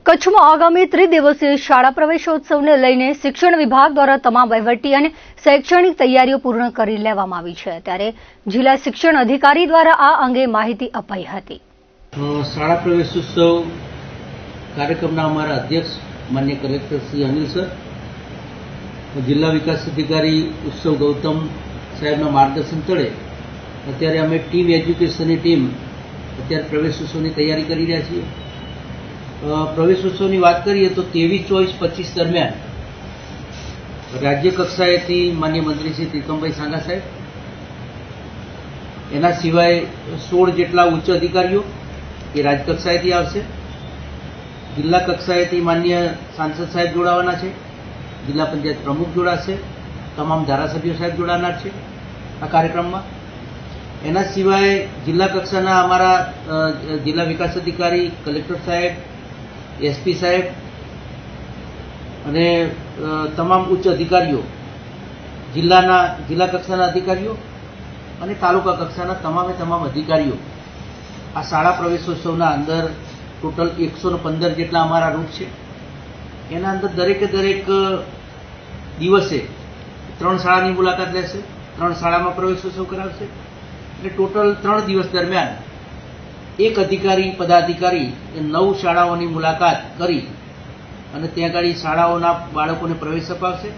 કચ્છમાં આગામી ત્રિદિવસીય શાળા પ્રવેશોત્સવને લઈને શિક્ષણ વિભાગ દ્વારા તમામ વહીવટી અને શૈક્ષણિક તૈયારીઓ પૂર્ણ કરી લેવામાં આવી છે। ત્યારે જિલ્લા શિક્ષણ અધિકારી દ્વારા આ અંગે માહિતી અપાઈ હતી। શાળા પ્રવેશોત્સવ કાર્યક્રમના અમારા અધ્યક્ષ માન્ય કલેક્ટર શ્રી અનિલ સર, જિલ્લા વિકાસ અધિકારી ઉત્સવ ગૌતમ સાહેબના માર્ગદર્શન તળે અત્યારે અમે ટીમ એજ્યુકેશનની ટીમ અત્યારે પ્રવેશોત્સવની તૈયારી કરી રહ્યા છીએ। પ્રવેશોત્સવની વાત કરીએ તો 23-24-25 દરમિયાન રાજ્ય કક્ષાએથી માન્ય મંત્રી શ્રી ત્રિકમભાઈ સાંગા સાહેબ, એના સિવાય 16 જેટલા ઉચ્ચ અધિકારીઓ એ રાજકક્ષાએથી આવશે। જિલ્લા કક્ષાએથી માન્ય સાંસદ સાહેબ જોડાવાના છે, જિલ્લા પંચાયત પ્રમુખ જોડાશે, તમામ ધારાસભ્યો સાહેબ જોડાનાર છે આ કાર્યક્રમમાં। એના સિવાય જિલ્લા કક્ષાના અમારા જિલ્લા વિકાસ અધિકારી, કલેક્ટર સાહેબ, એસપી સાહેબ અને તમામ ઉચ્ચ અધિકારીઓ, જિલ્લા કક્ષાના અધિકારીઓ અને તાલુકા કક્ષાના તમામ અધિકારીઓ આ શાળા પ્રવેશોત્સવના અંદર ટોટલ 115 જેટલા અમારા રૂટ છે। એના અંદર દરેકે દરેક દિવસે 3 શાળાની મુલાકાત લેશે, 3 શાળામાં પ્રવેશોત્સવ કરાવશે એટલે ટોટલ 3 દિવસ દરમિયાન એક અધિકારી પદાધિકારી 9 શાળાઓની મુલાકાત કરી અને ત્યાં આગળ શાળાઓના બાળકોને પ્રવેશ અપાવશે।